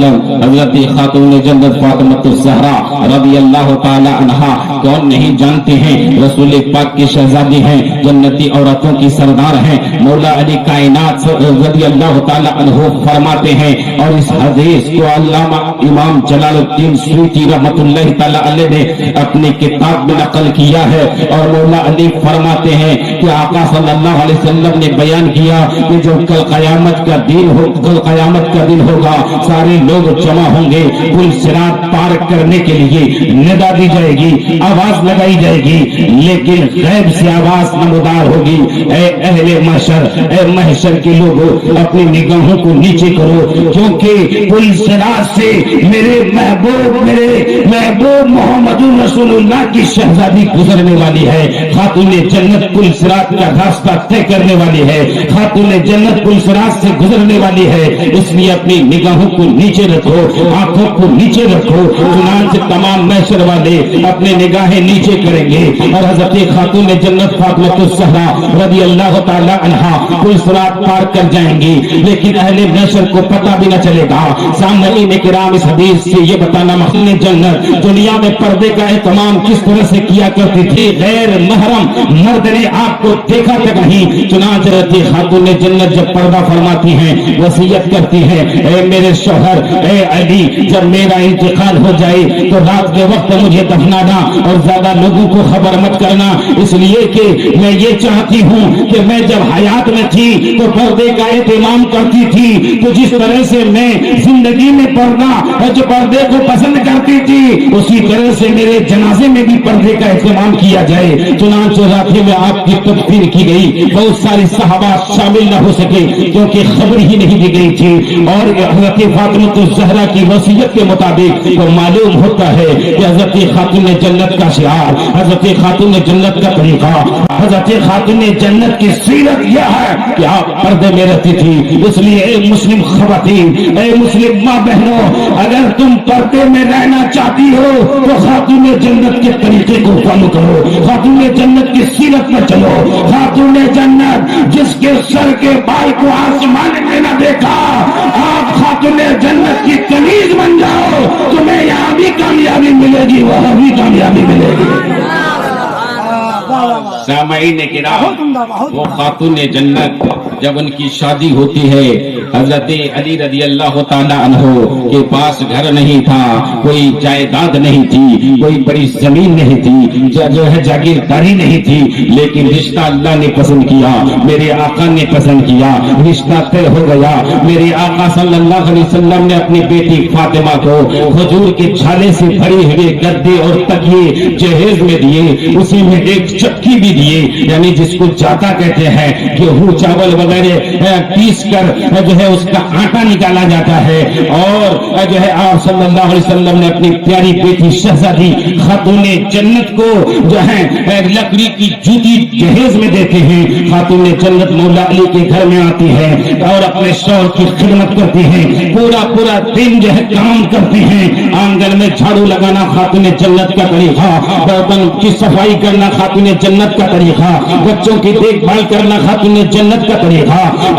حضرت خاتون جنت فاطمہ الزہرا رضی اللہ تعالی عنہا کون نہیں جانتے ہیں، رسول پاک کی شہزادی ہیں، جنتی عورتوں کی سردار ہیں۔ مولا علی کائنات رضی اللہ تعالی عنہ فرماتے ہیں، اور اس حدیث کو علامہ امام جلال الدین سیوطی رحمۃ اللہ تعالی علیہ نے اپنی کتاب میں نقل کیا ہے، اور مولا علی فرماتے ہیں کہ آقا صلی اللہ علیہ وسلم نے بیان کیا کہ جو کل قیامت کا دن ہوگا، سارے لوگ جمع ہوں گے، پل صراط پار کرنے کے لیے ندا دی جائے گی، آواز لگائی جائے گی، لیکن غیب سے آواز نمودار ہوگی، اے اہل محشر، اے محشر کے لوگوں اپنی نگاہوں کو نیچے کرو، کیونکہ پل صراط سے میرے محبوب محمد رسول اللہ کی شہزادی گزرنے والی ہے۔ خاتون جنت پل صراط کا راستہ طے کرنے والی ہے، خاتون جنت پل صراط سے گزرنے والی ہے، اس لیے اپنی نگاہوں کو نیچے رکھو، آنکھوں کو نیچے رکھو۔ چنانچہ تمام محشر والے اپنے نگاہیں نیچے کریں گے، اور حضرت خاتون جنت فاطمہ الزہرا رضی اللہ تعالی عنہا پل صراط پار کر جائیں گی، لیکن اہل محشر کو پتہ بھی نہ چلے گا۔ سامعین کرام، اس حدیث سے یہ بتانا خاتون جنت دنیا میں پردے کا اہتمام کس طرح سے کیا کرتی تھی، غیر محرم مرد نے آپ کو دیکھا تک نہیں۔ چنانچہ خاتون جنت جب پردہ فرماتی ہیں، وصیت کرتی ہیں، اے میرے شوہر، اے علی، جب میرا انتقال ہو جائے تو رات کے وقت مجھے دفنانا اور زیادہ لوگوں کو خبر مت کرنا، اس لیے کہ میں یہ چاہتی ہوں کہ میں جب حیات میں تھی تو پردے کا اہتمام کرتی تھی، تو جس طرح سے میں زندگی میں پردہ اور جو پردے کو پسند کرتی تھی، اسی طرح سے میرے جنازے میں بھی پردے کا اہتمام کیا جائے۔ چنانچہ راتیں میں آپ کی تدفین کی گئی، بہت ساری صحابہ شامل نہ ہو سکے کیونکہ خبر ہی نہیں دی گئی تھی، اور حضرت فاطمہ الزہرا کی وصیت کے مطابق تو معلوم ہوتا ہے کہ حضرت خاتون جنت کا شعار، حضرت خاتون جنت کا طریقہ، حضرت خاتون جنت کی سیرت یہ ہے کہ آپ پردے میں رہتی تھی۔ اس لیے اے مسلم خواتین، اے مسلم ماں بہنوں، اگر تم پردے میں رہنا چاہتی ہو تو خاتون جنت کے طریقے کو فالو کرو، خاتون جنت کی سیرت پر چلو۔ خاتون جنت جس کے سر کے بال کو آسمان میں نہ دیکھا، آپ خاتون جنت کی کنیز بن جاؤ، تمہیں یہاں بھی کامیابی ملے گی، وہاں بھی کامیابی ملے گی۔ سامعین کرام، وہ خاتون جنت جب ان کی شادی ہوتی ہے، حضرت علی رضی اللہ تعالی عنہ کے پاس گھر نہیں تھا، کوئی جائیداد نہیں تھی، کوئی بڑی زمین نہیں تھی، جو ہے جاگیرداری نہیں تھی، لیکن رشتہ اللہ نے پسند کیا، میرے آقا نے پسند کیا، رشتہ طے ہو گیا۔ میرے آقا صلی اللہ علیہ وسلم نے اپنی بیٹی فاطمہ کو کھجور کے چھالے سے بھری ہوئے گدے اور تکیے جہیز میں دیے، اسی میں ایک چکی بھی دیے، یعنی جس کو جاتا کہتے ہیں، گیہوں چاول وغیرہ پیس کر جو ہے اس کا آٹا نکالا جاتا ہے، اور جو ہے آپ صلی اللہ علیہ وسلم نے اپنی پیاری بیٹی شہزادی خاتون جنت کو جو ہے لکڑی کی جوتی جہیز میں دیتے ہیں۔ خاتون جنت مولا علی کے گھر میں آتی ہے اور اپنے شوہر کی خدمت کرتی ہیں، پورا دن جو ہے کام کرتی ہیں، آنگن میں جھاڑو لگانا خاتون جنت کا طریقہ، برتن کی صفائی کرنا خاتون جنت کا طریقہ، بچوں کی دیکھ بھال کرنا خاتون جنت کا طریقہ،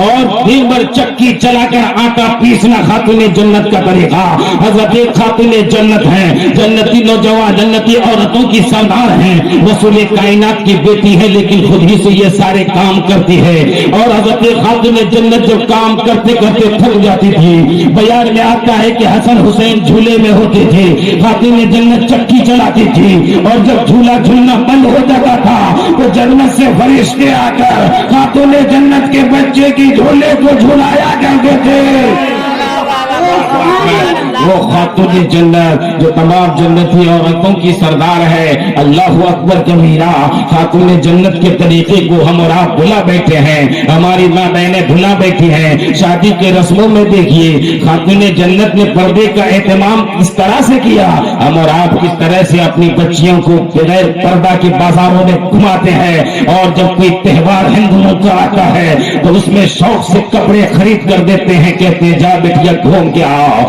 اور دن بھر چکی چلا کر آٹا پیسنا خاتون جنت کا طریقہ۔ حضرت خاتون جنت ہیں، جنتی نوجوان جنتی عورتوں کی سردار ہیں، رسول کائنات کی بیٹی ہے، لیکن خود ہی سے یہ سارے کام کرتی ہے۔ اور حضرت خاتون جنت جب کام کرتے کرتے تھک جاتی تھی، بیان میں آتا ہے کہ حسن حسین جھولے میں ہوتے تھے، خاتون جنت چکی چلاتی تھی، اور جب جھولا جھولنا بند ہو جاتا تھا تو جنت سے فرشتے آ کر خاتون جنت کے بچے کی جھولے کو جھلایا کرتے تھے۔ وہ خاتون جنت جو تمام جنتی عورتوں کی سردار ہے، اللہ اکبر کبیرہ، خاتون جنت کے طریقے کو ہم اور آپ بھلا بیٹھے ہیں، ہماری ماں بہنیں بھلا بیٹھی ہیں۔ شادی کے رسموں میں دیکھیے خاتون جنت نے پردے کا اہتمام کس طرح سے کیا، ہم اور آپ کس طرح سے اپنی بچیوں کو بغیر پردہ کے بازاروں میں گھماتے ہیں، اور جب کوئی تہوار ہندوؤں کا آتا ہے تو اس میں شوق سے کپڑے خرید کر دیتے ہیں، کہتے ہیں جا بیٹیا گھوم کے آؤ،